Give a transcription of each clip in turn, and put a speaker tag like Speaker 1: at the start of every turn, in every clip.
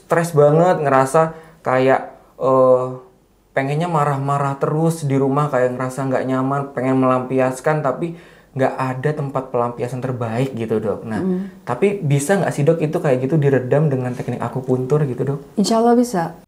Speaker 1: stres banget, ngerasa kayak pengennya marah-marah terus di rumah, kayak ngerasa nggak nyaman, pengen melampiaskan tapi nggak ada tempat pelampiasan terbaik gitu dok. Nah, tapi bisa nggak sih dok itu kayak gitu diredam dengan teknik akupuntur gitu dok?
Speaker 2: Insya Allah bisa.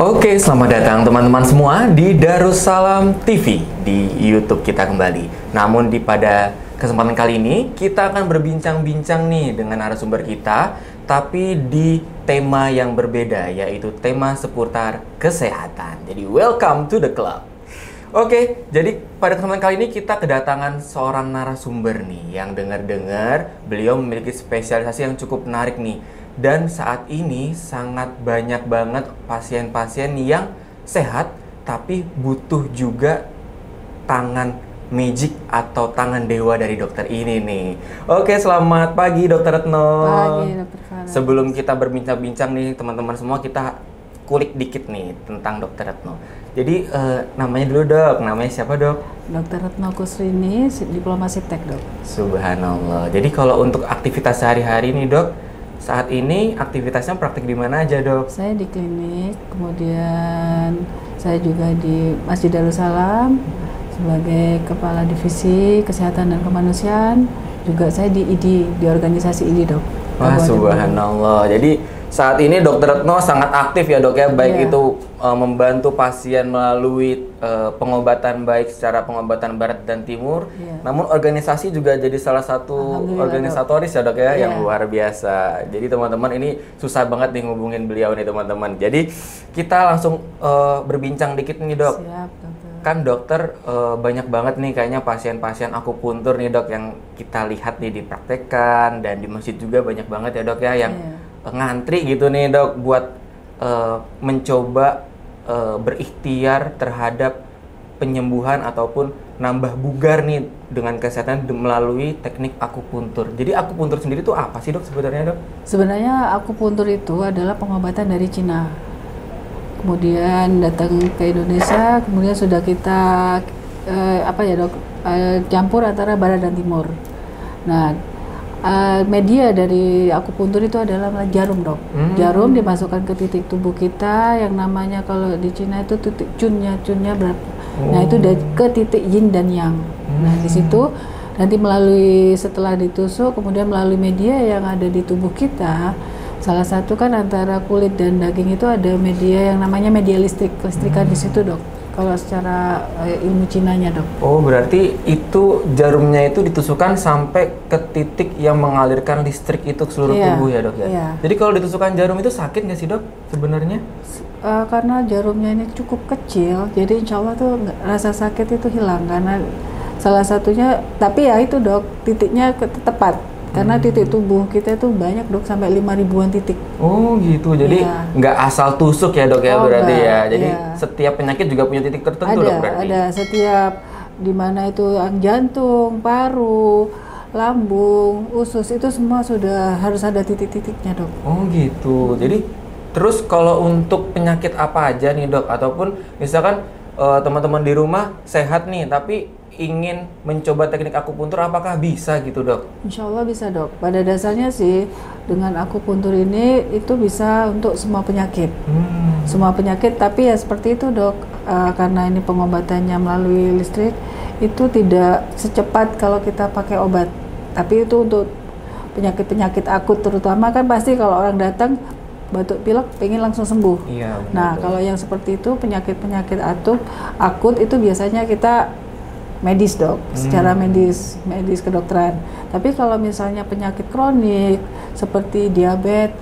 Speaker 1: Oke, selamat datang teman-teman semua di Darussalam TV di YouTube kita kembali. Namun pada kesempatan kali ini kita akan berbincang-bincang nih dengan narasumber kita, tapi di tema yang berbeda, yaitu tema seputar kesehatan. Jadi welcome to the club. Oke, jadi pada kesempatan kali ini kita kedatangan seorang narasumber nih yang dengar-dengar beliau memiliki spesialisasi yang cukup menarik nih. Dan saat ini sangat banyak banget pasien-pasien yang sehat tapi butuh juga tangan magic atau tangan dewa dari dokter ini nih. Oke, selamat pagi Dokter Retno.
Speaker 2: Pagi Dokter Farah.
Speaker 1: Sebelum kita berbincang-bincang nih teman-teman semua, kita kulik dikit nih tentang Dokter Retno. Jadi namanya dulu dok, namanya siapa dok?
Speaker 2: Dokter Retno Kusrini, diploma Siptek dok.
Speaker 1: Subhanallah. Jadi kalau untuk aktivitas sehari-hari nih dok, saat ini aktivitasnya praktik di mana aja dok?
Speaker 2: Saya di klinik, kemudian saya juga di Masjid Darussalam sebagai Kepala Divisi Kesehatan dan Kemanusiaan. Juga saya di ID, di organisasi ID dok.
Speaker 1: Wah subhanallah. Jadi saat ini Dokter Retno sangat aktif ya dok ya, baik itu membantu pasien melalui pengobatan baik secara pengobatan barat dan timur, namun organisasi juga jadi salah satu organisatoris ya dok ya, yang luar biasa. Jadi teman-teman ini susah banget nih ngubungin beliau nih teman-teman. Jadi kita langsung berbincang dikit nih dok.
Speaker 2: Siap dokter.
Speaker 1: Kan dokter banyak banget nih kayaknya pasien-pasien akupuntur nih dok yang kita lihat nih dipraktekkan, dan di masjid juga banyak banget ya dok ya yang ngantri gitu nih dok buat mencoba berikhtiar terhadap penyembuhan ataupun nambah bugar nih dengan kesehatan melalui teknik akupuntur. Jadi akupuntur sendiri itu apa sih dok sebenarnya dok?
Speaker 2: Sebenarnya akupuntur itu adalah pengobatan dari Cina. Kemudian datang ke Indonesia, kemudian sudah kita campur antara barat dan timur. Nah, media dari akupuntur itu adalah jarum dok. Jarum dimasukkan ke titik tubuh kita yang namanya kalau di Cina itu titik cunnya berapa. Nah itu ke titik yin dan yang. Nah di situ nanti setelah ditusuk kemudian melalui media yang ada di tubuh kita. Salah satu kan antara kulit dan daging itu ada media yang namanya media listrikan di situ dok. Kalau secara ilmu Cinanya dok.
Speaker 1: Oh berarti itu jarumnya itu ditusukkan sampai ke titik yang mengalirkan listrik itu ke seluruh tubuh ya dok ya? Iya. Jadi kalau ditusukkan jarum itu sakit nggak sih dok sebenarnya?
Speaker 2: Karena jarumnya ini cukup kecil, jadi insya Allah tuh rasa sakit itu hilang karena salah satunya, tapi ya itu dok titiknya tepat. Karena titik tubuh kita itu banyak dok, sampai 5.000-an titik. Oh gitu, jadi nggak asal tusuk ya dok ya berarti ya. Jadi setiap penyakit juga punya titik tertentu dok berarti? Ada, setiap dimana itu jantung, paru, lambung, usus itu semua sudah harus ada titik-titiknya dok.
Speaker 1: Oh gitu, jadi terus kalau untuk penyakit apa aja nih dok? Ataupun misalkan teman-teman di rumah sehat nih tapi ingin mencoba teknik akupuntur, apakah bisa gitu dok?
Speaker 2: Insya Allah bisa dok. Pada dasarnya sih dengan akupuntur ini itu bisa untuk semua penyakit. Semua penyakit, tapi ya seperti itu dok. Karena ini pengobatannya melalui listrik, itu tidak secepat kalau kita pakai obat. Tapi itu untuk penyakit-penyakit akut terutama kan pasti kalau orang datang batuk pilek pengen langsung sembuh.
Speaker 1: Iya,
Speaker 2: nah kalau yang seperti itu penyakit-penyakit akut itu biasanya kita medis dok, secara medis kedokteran. Tapi kalau misalnya penyakit kronik seperti diabetes,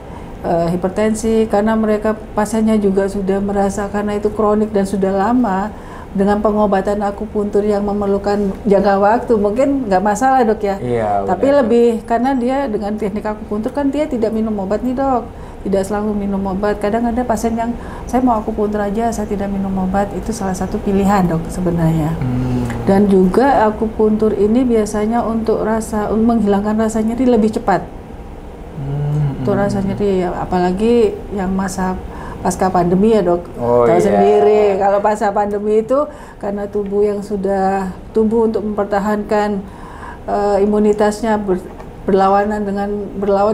Speaker 2: hipertensi, karena mereka pasiennya juga sudah merasa karena itu kronik dan sudah lama, dengan pengobatan akupuntur yang memerlukan jangka waktu mungkin nggak masalah dok ya.
Speaker 1: Iya,
Speaker 2: tapi lebih karena dia dengan teknik akupuntur kan dia tidak minum obat nih dok. Tidak selalu minum obat. Kadang ada pasien yang saya mau akupuntur aja, saya tidak minum obat. Itu salah satu pilihan dok sebenarnya. Dan juga akupuntur ini biasanya untuk menghilangkan rasa nyeri lebih cepat. Untuk rasa nyeri, apalagi yang masa pasca pandemi ya dok. Tahu sendiri kalau pasca pandemi itu karena tubuh yang sudah tumbuh untuk mempertahankan imunitasnya berlawan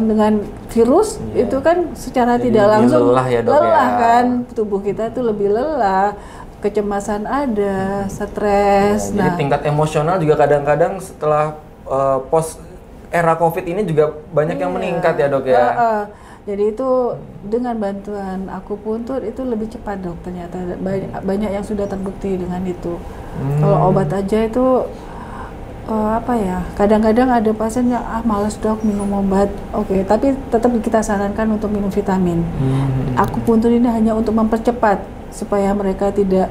Speaker 2: dengan virus, itu kan secara
Speaker 1: jadi
Speaker 2: tidak langsung
Speaker 1: lelah ya, Dok,
Speaker 2: lelah
Speaker 1: ya.
Speaker 2: kan, tubuh kita tuh lebih lelah, kecemasan ada, stres.
Speaker 1: Jadi tingkat emosional juga kadang-kadang setelah post era COVID ini juga banyak yang meningkat ya, Dok ya.
Speaker 2: Jadi itu dengan bantuan akupuntur itu lebih cepat, Dok, ternyata banyak yang sudah terbukti dengan itu. Kalau obat aja itu kadang-kadang ada pasien yang males, Dok, minum obat. Oke, tapi tetap kita sarankan untuk minum vitamin. Akupuntur ini hanya untuk mempercepat supaya mereka tidak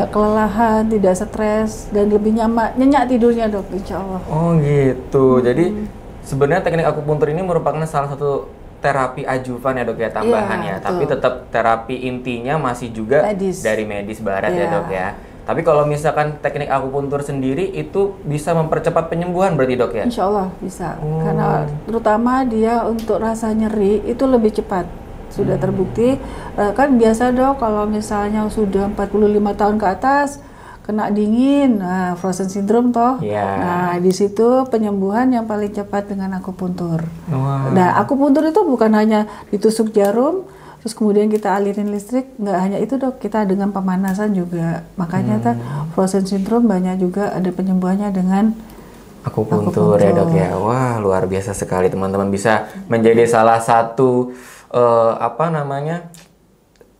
Speaker 2: kelelahan, tidak stres, dan lebih nyenyak tidurnya, Dok, insya Allah.
Speaker 1: Oh gitu. Jadi sebenarnya teknik akupuntur ini merupakan salah satu terapi ajuvan ya, Dok ya, tambahan ya. Tapi tetap terapi intinya masih juga dari medis barat ya, Dok ya. Tapi kalau misalkan teknik akupuntur sendiri itu bisa mempercepat penyembuhan berarti, Dok ya?
Speaker 2: Insya Allah bisa. Karena terutama dia untuk rasa nyeri itu lebih cepat. Sudah terbukti. Kan biasa, Dok, kalau misalnya sudah 45 tahun ke atas kena dingin, frozen syndrome toh. Nah, di situ penyembuhan yang paling cepat dengan akupuntur. Nah, akupuntur itu bukan hanya ditusuk jarum terus kemudian kita alirin listrik, nggak hanya itu, Dok, kita dengan pemanasan juga. Makanya frozen syndrome banyak juga ada penyembuhannya dengan
Speaker 1: akupuntur ya, Dok ya. Wah, luar biasa sekali, teman-teman, bisa menjadi salah satu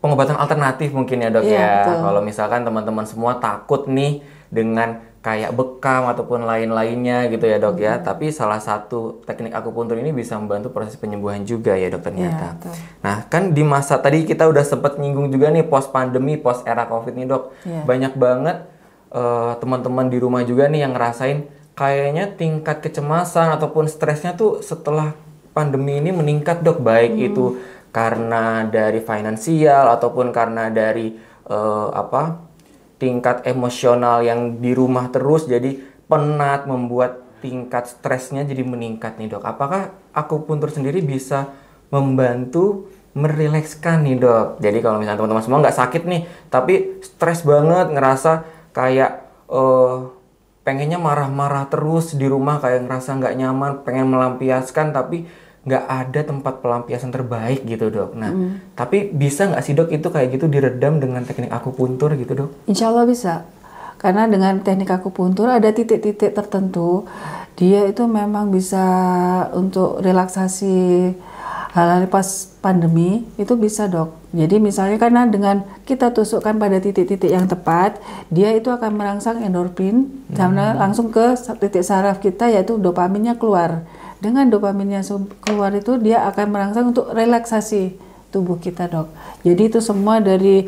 Speaker 1: pengobatan alternatif mungkin ya, Dok ya. Kalau misalkan teman-teman semua takut nih dengan kayak bekam ataupun lain-lainnya gitu ya, Dok ya. Tapi salah satu teknik akupuntur ini bisa membantu proses penyembuhan juga ya, Dok, ternyata. Nah, kan di masa tadi kita udah sempat nyinggung juga nih post pandemi, post era COVID nih, Dok. Banyak banget teman-teman di rumah juga nih yang ngerasain kayaknya tingkat kecemasan ataupun stresnya tuh setelah pandemi ini meningkat, Dok. Baik itu karena dari finansial ataupun karena dari tingkat emosional yang di rumah terus jadi penat, membuat tingkat stresnya jadi meningkat nih, Dok. Apakah akupuntur sendiri bisa membantu merilekskan nih, Dok? Jadi kalau misalnya teman-teman semua nggak sakit nih, tapi stres banget, ngerasa kayak pengennya marah-marah terus di rumah, kayak ngerasa nggak nyaman, pengen melampiaskan, tapi nggak ada tempat pelampiasan terbaik gitu, Dok. Nah, tapi bisa nggak sih, Dok, itu kayak gitu diredam dengan teknik akupuntur gitu, Dok?
Speaker 2: Insya Allah bisa. Karena dengan teknik akupuntur ada titik-titik tertentu, dia itu memang bisa untuk relaksasi hal-hal pas pandemi, itu bisa, Dok. Jadi misalnya karena dengan kita tusukkan pada titik-titik yang tepat, dia itu akan merangsang endorfin, karena langsung ke titik saraf kita, yaitu dopaminnya keluar. Dengan dopaminnya keluar itu dia akan merangsang untuk relaksasi tubuh kita, Dok. Jadi itu semua dari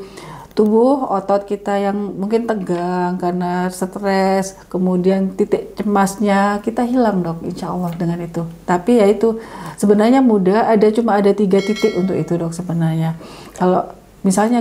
Speaker 2: tubuh, otot kita yang mungkin tegang karena stres, kemudian titik cemasnya kita hilang, Dok, insya Allah dengan itu. Tapi ya itu sebenarnya mudah, cuma ada 3 titik untuk itu, Dok, sebenarnya. Kalau misalnya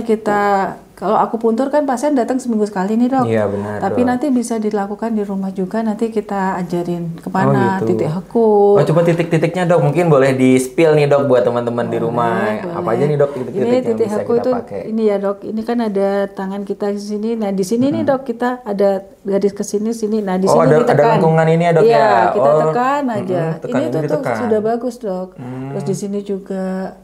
Speaker 2: kalau akupuntur kan pasien datang seminggu sekali nih, Dok.
Speaker 1: Iya, benar.
Speaker 2: Tapi
Speaker 1: Dok,
Speaker 2: nanti bisa dilakukan di rumah juga, nanti kita ajarin kemana
Speaker 1: gitu.
Speaker 2: titik heku.
Speaker 1: Coba titik-titiknya, Dok, mungkin boleh di-spill nih, Dok, buat teman-teman di rumah.
Speaker 2: Boleh.
Speaker 1: Apa aja nih, Dok, titik-titik
Speaker 2: Ini
Speaker 1: yang
Speaker 2: titik
Speaker 1: bisa
Speaker 2: heku
Speaker 1: kita
Speaker 2: itu,
Speaker 1: pakai?
Speaker 2: ini ya, Dok, ini kan ada tangan kita di sini. Nah, di sini nih, Dok, kita ada garis ke sini. Nah, di sini ditekan.
Speaker 1: Ada lengkungan ini ya, Dok, ya?
Speaker 2: Iya, kita tekan aja.
Speaker 1: Tekan,
Speaker 2: ini tuh
Speaker 1: ditekan.
Speaker 2: sudah bagus, Dok. Terus di sini juga.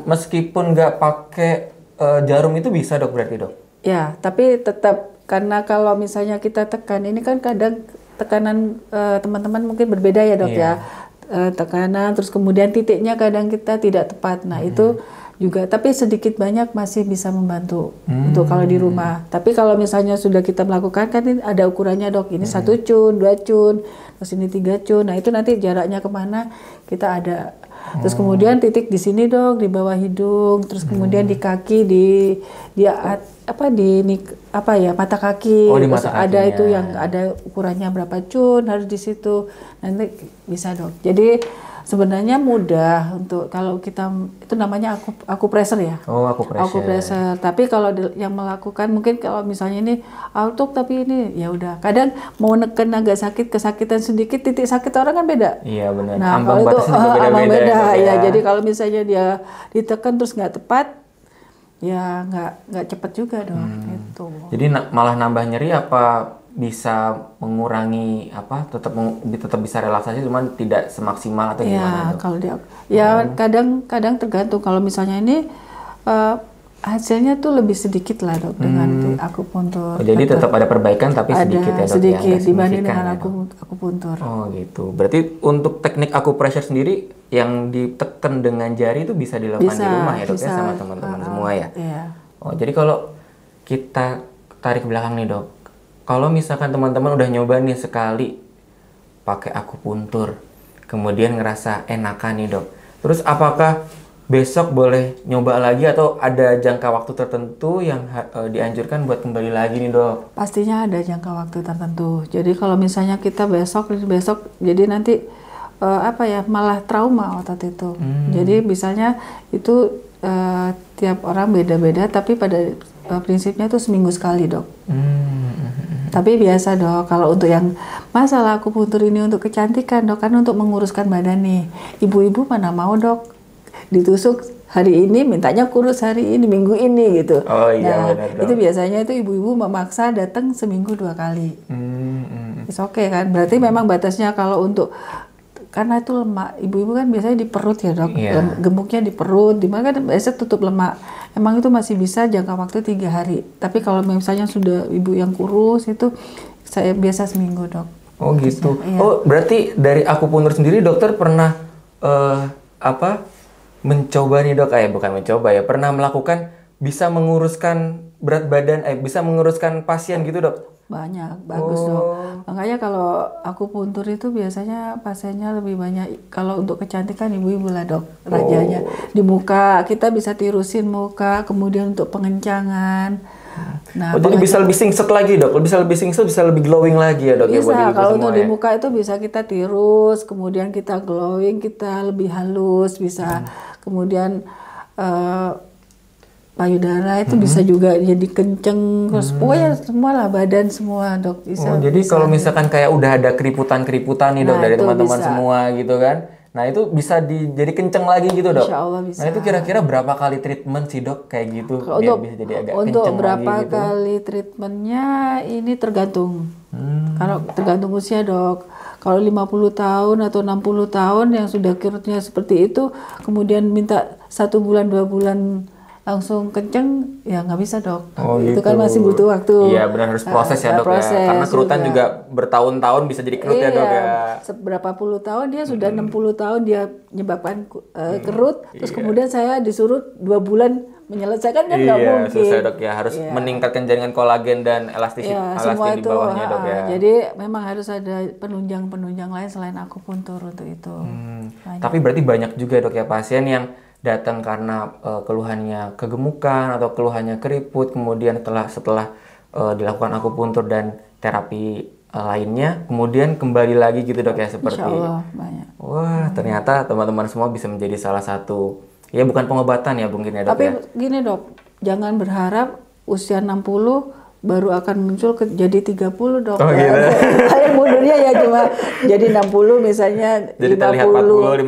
Speaker 1: Meskipun nggak pakai jarum itu bisa, Dok, berarti, Dok?
Speaker 2: Ya, tapi tetap karena kalau misalnya kita tekan, ini kan kadang tekanan teman-teman mungkin berbeda ya, Dok, ya. Tekanan, terus kemudian titiknya kadang kita tidak tepat. Nah, itu juga, tapi sedikit banyak masih bisa membantu untuk kalau di rumah. Tapi kalau misalnya sudah kita melakukan, kan ini ada ukurannya, Dok. Ini 1 cun, 2 cun, terus ini 3 cun. Nah, itu nanti jaraknya kemana kita ada. Terus kemudian titik di sini, Dok, di bawah hidung, terus kemudian di kaki, di mata kaki.
Speaker 1: Oh, di mata
Speaker 2: ada
Speaker 1: kakinya.
Speaker 2: itu yang ada ukurannya berapa cun harus di situ. Nanti bisa, Dok. Jadi sebenarnya mudah untuk kalau kita itu namanya akupressor ya.
Speaker 1: Oh, akupressor.
Speaker 2: Tapi kalau yang melakukan mungkin kalau misalnya ini auto, tapi ini ya udah. Kadang mau neken agak sakit, kesakitan sedikit, titik sakit orang kan beda.
Speaker 1: Iya, benar.
Speaker 2: Nah,
Speaker 1: Ambang
Speaker 2: kalau itu
Speaker 1: batasnya juga
Speaker 2: ambang
Speaker 1: beda-beda
Speaker 2: beda
Speaker 1: ya.
Speaker 2: ya. Jadi kalau misalnya dia ditekan terus nggak tepat, ya nggak cepat juga, Dok. Gitu.
Speaker 1: Jadi malah nambah nyeri apa bisa mengurangi tetap bisa relaksasi, cuman tidak semaksimal atau gimana, Dok?
Speaker 2: Kalau kadang tergantung. Kalau misalnya ini hasilnya tuh lebih sedikit lah, Dok, dengan akupuntur.
Speaker 1: Jadi tetap ada perbaikan tapi sedikit ya, Dok,
Speaker 2: sedikit
Speaker 1: ya,
Speaker 2: dibanding dengan
Speaker 1: ya,
Speaker 2: akupuntur.
Speaker 1: Oh gitu. Berarti untuk teknik acupressure sendiri yang ditekan dengan jari itu bisa dilakukan di rumah ya, Dok, ya, sama teman-teman semua ya?
Speaker 2: Iya.
Speaker 1: Oh, jadi kalau kita tarik ke belakang nih, Dok. Kalau misalkan teman-teman udah nyoba nih sekali pakai akupuntur, kemudian ngerasa enakan nih, Dok. Terus apakah besok boleh nyoba lagi atau ada jangka waktu tertentu yang dianjurkan buat kembali lagi nih, Dok?
Speaker 2: Pastinya ada jangka waktu tertentu. Jadi kalau misalnya kita besok jadi nanti malah trauma otot itu. Jadi misalnya itu tiap orang beda-beda, tapi pada prinsipnya itu seminggu sekali, Dok. Tapi biasa, Dok, kalau untuk yang masalah akupuntur ini untuk kecantikan, Dok, kan untuk menguruskan badan nih. Ibu-ibu mana mau, Dok, ditusuk hari ini mintanya kurus hari ini, minggu ini gitu.
Speaker 1: Oh iya, benar, Dok.
Speaker 2: Itu biasanya itu ibu-ibu memaksa datang seminggu 2 kali. It's okay kan? Berarti memang batasnya kalau untuk, karena itu lemak, ibu-ibu kan biasanya di perut ya, Dok. Gemuknya di perut, dimana kan biasanya tutup lemak. Emang itu masih bisa jangka waktu 3 hari. Tapi kalau misalnya sudah ibu yang kurus itu saya biasa seminggu, Dok.
Speaker 1: Oh gitu. Iya. Oh berarti dari akupuntur sendiri dokter pernah mencoba nih, Dok? Bukan mencoba ya, pernah melakukan bisa menguruskan berat badan, bisa menguruskan pasien gitu, Dok?
Speaker 2: Banyak, bagus, Dok. Makanya kalau akupuntur itu biasanya pasiennya lebih banyak. Kalau untuk kecantikan ibu-ibu lah, Dok, rajanya. Di muka, kita bisa tirusin muka, kemudian untuk pengencangan. Nah,
Speaker 1: jadi bisa lebih singset lagi, Dok? Bisa lebih singset, bisa lebih glowing lagi ya, Dok?
Speaker 2: Bisa,
Speaker 1: ya,
Speaker 2: kalau untuk di muka itu bisa kita tirus, kemudian kita glowing, kita lebih halus, bisa. Kemudian payudara itu bisa juga jadi kenceng, terus pokoknya semua lah, badan semua, Dok.
Speaker 1: Jadi kalau misalkan kayak udah ada keriputan nih, Dok, dari teman-teman semua gitu kan, nah itu bisa jadi kenceng lagi gitu, Dok?
Speaker 2: Insya Allah bisa.
Speaker 1: Nah itu kira-kira berapa kali treatment sih, Dok, kayak gitu?
Speaker 2: Bisa jadi agak untuk berapa lagi, gitu? Kali treatmentnya ini tergantung. Kalau tergantung usia, Dok. Kalau 50 tahun atau 60 tahun yang sudah kirutnya seperti itu, kemudian minta 1 bulan 2 bulan langsung kenceng, ya nggak bisa, Dok. Itu kan masih butuh waktu.
Speaker 1: Iya, benar, harus proses ya, Dok, ya. Karena kerutan juga bertahun-tahun bisa jadi kerut ya, Dok, ya.
Speaker 2: Seberapa puluh tahun dia sudah 60 tahun dia menyebabkan kerut, terus kemudian saya disuruh 2 bulan menyelesaikan, kan nggak mungkin.
Speaker 1: Selesai, Dok, ya. Harus meningkatkan jaringan kolagen dan elastis di bawahnya, Dok, ya.
Speaker 2: Jadi memang harus ada penunjang-penunjang lain selain akupuntur untuk itu.
Speaker 1: Tapi berarti banyak juga, Dok, ya, pasien yang datang karena keluhannya kegemukan atau keluhannya keriput, kemudian setelah dilakukan akupuntur dan terapi lainnya, kemudian kembali lagi gitu, Dok, ya, seperti.
Speaker 2: Insya Allah banyak.
Speaker 1: Wah, ternyata teman-teman semua bisa menjadi salah satu, ya bukan pengobatan ya mungkin ya, Dok.
Speaker 2: Tapi
Speaker 1: ya.
Speaker 2: Gini, Dok, jangan berharap usia 60 baru akan muncul jadi 30, Dok.
Speaker 1: Oh gitu.
Speaker 2: Saya mundurnya ya cuma jadi 60 misalnya,
Speaker 1: jadi
Speaker 2: 50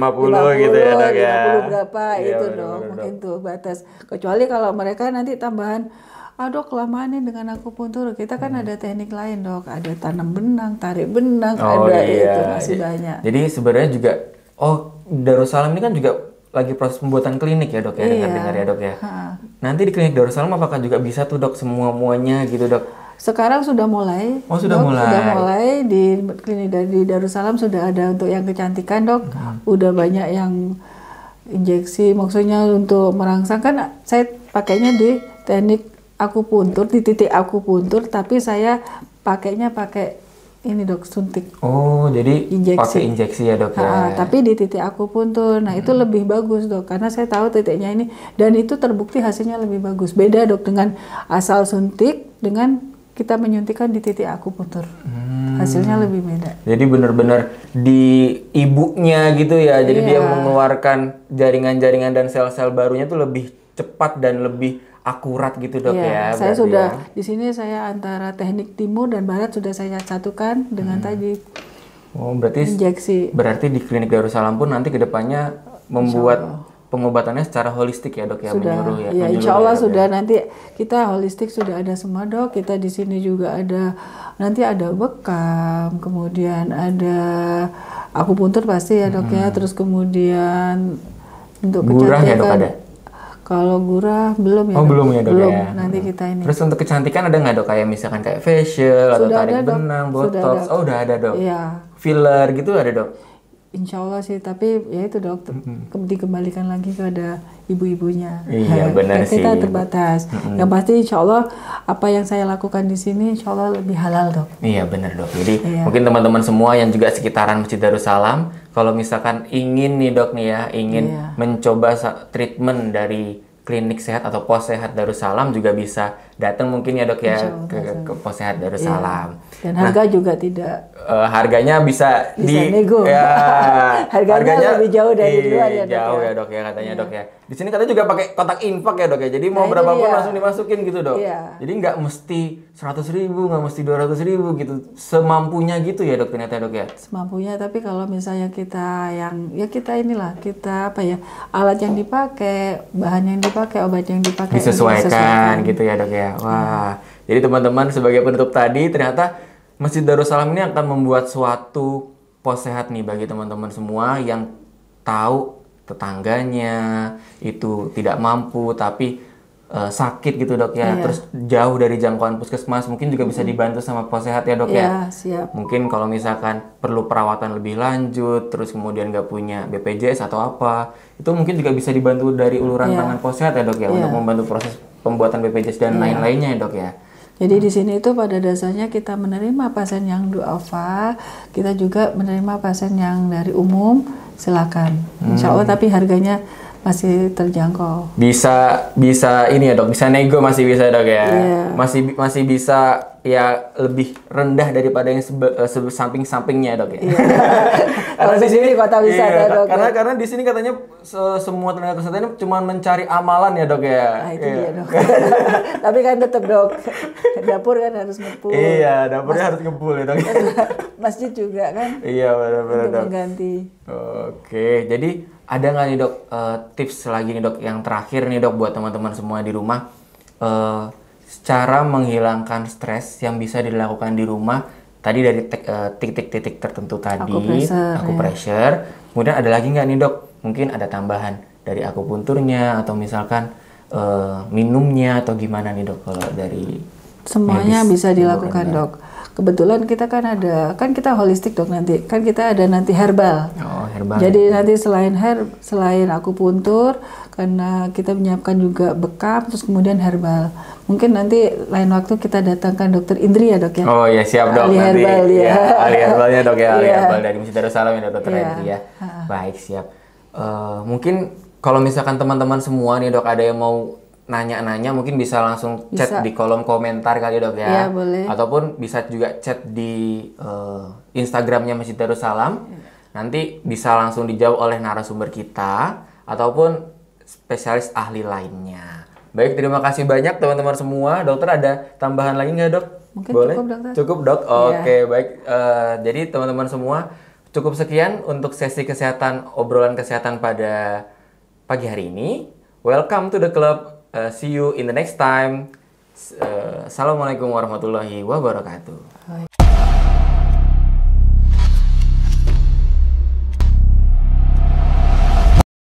Speaker 1: gitu ya, Dok, ya.
Speaker 2: 50 berapa itu, Dok. Mungkin tuh batas. Kecuali kalau mereka nanti tambahan, Dok, kelamaan nih dengan akupuntur. Kita kan ada teknik lain, Dok. Ada tanam benang, tarik benang, itu masih banyak.
Speaker 1: Jadi sebenarnya juga Darussalam ini kan juga lagi proses pembuatan klinik ya, Dok, ya, dengar-dengar ya, Dok, ya. Nanti di klinik Darussalam apakah juga bisa tuh, Dok, semuanya gitu, Dok?
Speaker 2: Sekarang sudah mulai.
Speaker 1: Sudah mulai.
Speaker 2: Sudah mulai di klinik di Darussalam sudah ada untuk yang kecantikan, Dok. Udah banyak yang injeksi, maksudnya untuk merangsang, kan saya pakainya di teknik akupuntur, di titik akupuntur, tapi saya pakainya pakai ini, Dok, suntik.
Speaker 1: Jadi pakai injeksi ya, Dok, ya.
Speaker 2: Tapi di titik akupuntur. Nah, itu lebih bagus, Dok, karena saya tahu titiknya ini dan itu terbukti hasilnya lebih bagus. Beda, Dok, dengan asal suntik dengan kita menyuntikkan di titik akupuntur. Hasilnya lebih beda.
Speaker 1: Jadi benar-benar di ibunya gitu ya. Jadi dia mengeluarkan jaringan-jaringan dan sel-sel barunya tuh lebih cepat dan lebih akurat gitu, Dok, ya.
Speaker 2: Saya sudah di sini, saya antara teknik timur dan barat sudah saya satukan dengan tadi.
Speaker 1: Berarti
Speaker 2: injeksi.
Speaker 1: Berarti di klinik Darussalam pun nanti kedepannya membuat pengobatannya secara holistik ya dok ya,
Speaker 2: Sudah,
Speaker 1: menyuruh ya.
Speaker 2: ya
Speaker 1: menyeluruh
Speaker 2: insya Allah
Speaker 1: ya, dok,
Speaker 2: sudah
Speaker 1: ya.
Speaker 2: nanti kita holistik sudah ada semua dok. Kita di sini juga ada nanti ada bekam, kemudian ada akupuntur pasti ya dok ya. Terus kemudian untuk
Speaker 1: Gurah ya dok ada?
Speaker 2: Kalau gurah belum ya.
Speaker 1: Oh
Speaker 2: dok?
Speaker 1: belum ya dok
Speaker 2: belum,
Speaker 1: ya.
Speaker 2: nanti kita ini.
Speaker 1: Terus untuk kecantikan ada nggak dok, kayak misalkan kayak facial atau
Speaker 2: Sudah
Speaker 1: tarik
Speaker 2: ada, Dok.
Speaker 1: benang,
Speaker 2: Sudah
Speaker 1: botox?
Speaker 2: ada.
Speaker 1: Oh udah ada dok.
Speaker 2: Iya.
Speaker 1: Filler gitu ada dok?
Speaker 2: Insya Allah sih, tapi ya itu dok, dikembalikan lagi kepada ibu-ibunya.
Speaker 1: Iya, benar
Speaker 2: Kita
Speaker 1: sih.
Speaker 2: terbatas. Yang pasti insya Allah apa yang saya lakukan di sini insya Allah lebih halal dok.
Speaker 1: Iya benar dok. Jadi
Speaker 2: Iya.
Speaker 1: mungkin teman-teman semua yang juga sekitaran Masjid Darussalam, kalau misalkan ingin nih dok nih ya, ingin
Speaker 2: Iya.
Speaker 1: mencoba treatment dari klinik sehat atau pos sehat Darussalam, juga bisa datang mungkin ya dok ya
Speaker 2: Insya Allah,
Speaker 1: ke pos sehat Darussalam.
Speaker 2: Dan harga juga tidak
Speaker 1: Harganya bisa
Speaker 2: nego.
Speaker 1: ya,
Speaker 2: Harganya lebih jauh dari luar ya, Dok,
Speaker 1: jauh
Speaker 2: ya.
Speaker 1: ya dok ya katanya dok ya. Di sini katanya juga pakai kotak infak ya dok ya. Jadi mau
Speaker 2: Nah, itu
Speaker 1: berapapun
Speaker 2: dia.
Speaker 1: langsung dimasukin gitu dok.
Speaker 2: Iya.
Speaker 1: Jadi nggak mesti 100.000, nggak mesti 200.000 gitu. Semampunya gitu ya dok ternyata dok ya.
Speaker 2: semampunya. Tapi kalau misalnya kita yang ya kita inilah kita apa ya, alat yang dipakai, bahan yang dipakai, obat yang dipakai
Speaker 1: Disesuaikan gitu ya dok ya. Wah. Jadi teman-teman, sebagai penutup tadi, ternyata Masjid Darussalam ini akan membuat suatu pos sehat nih bagi teman-teman semua yang tahu tetangganya itu tidak mampu tapi sakit gitu dok ya.
Speaker 2: Iya.
Speaker 1: Terus jauh dari jangkauan puskesmas, mungkin juga bisa dibantu sama pos sehat ya dok ya.
Speaker 2: Iya, siap.
Speaker 1: Mungkin kalau misalkan perlu perawatan lebih lanjut, terus kemudian nggak punya BPJS atau apa, itu mungkin juga bisa dibantu dari uluran tangan pos sehat ya dok ya, untuk membantu proses pembuatan BPJS dan lain-lainnya ya dok ya.
Speaker 2: Jadi di sini itu pada dasarnya kita menerima pasien yang duafa, kita juga menerima pasien yang dari umum, silakan. Insya Allah, tapi harganya masih terjangkau.
Speaker 1: Bisa ini ya dok, bisa nego masih bisa dok ya.
Speaker 2: Iya.
Speaker 1: Masih bisa ya lebih rendah daripada yang samping-sampingnya dok ya.
Speaker 2: Kalau di sini kota wisata dok.
Speaker 1: Karena di sini katanya semua tenaga kesehatan ini cuma mencari amalan ya dok ya.
Speaker 2: Nah, itu dia dok. Tapi kan tetap dok, dapur kan harus ngepul.
Speaker 1: Iya, dapurnya harus ngebul ya dok.
Speaker 2: Masjid juga kan
Speaker 1: Iya benar-benar
Speaker 2: untuk
Speaker 1: dok.
Speaker 2: mengganti.
Speaker 1: Oke, jadi ada nggak nih dok tips lagi nih dok yang terakhir nih dok buat teman-teman semua di rumah, cara menghilangkan stres yang bisa dilakukan di rumah tadi dari titik-titik tertentu tadi, acupressure. Kemudian ada lagi nggak nih dok? Mungkin ada tambahan dari akupunturnya atau misalkan minumnya atau gimana nih dok kalau dari
Speaker 2: Semuanya
Speaker 1: medis
Speaker 2: bisa dilakukan
Speaker 1: ya?
Speaker 2: dok. Kebetulan kita kan kita holistik dok nanti. Kan kita ada nanti herbal.
Speaker 1: Oh, herbal.
Speaker 2: Jadi nanti selain akupuntur, karena kita menyiapkan juga bekam, terus kemudian herbal. Mungkin nanti lain waktu kita datangkan dokter Indri ya dok ya.
Speaker 1: Oh ya siap dok,
Speaker 2: Ahli
Speaker 1: nanti
Speaker 2: herbal, ya.
Speaker 1: ya, ahli herbalnya dok ya, ahli
Speaker 2: Iya.
Speaker 1: herbal dari Masjid Darussalam ya dokter
Speaker 2: Iya.
Speaker 1: Hendri ya. Baik siap. Mungkin kalau misalkan teman-teman semua nih dok ada yang mau nanya-nanya, mungkin bisa langsung chat di kolom komentar kali dok ya.
Speaker 2: Iya, boleh.
Speaker 1: Ataupun bisa juga chat di Instagramnya Masjid Darussalam. Nanti bisa langsung dijawab oleh narasumber kita ataupun spesialis ahli lainnya. Baik, terima kasih banyak teman-teman semua. Dokter ada tambahan lagi nggak dok?
Speaker 2: Mungkin
Speaker 1: Boleh?
Speaker 2: cukup, dokter.
Speaker 1: Cukup dok. Oke, baik. Jadi teman-teman semua, cukup sekian untuk sesi kesehatan, obrolan kesehatan pada pagi hari ini. Welcome to the club. See you in the next time. Assalamualaikum warahmatullahi wabarakatuh.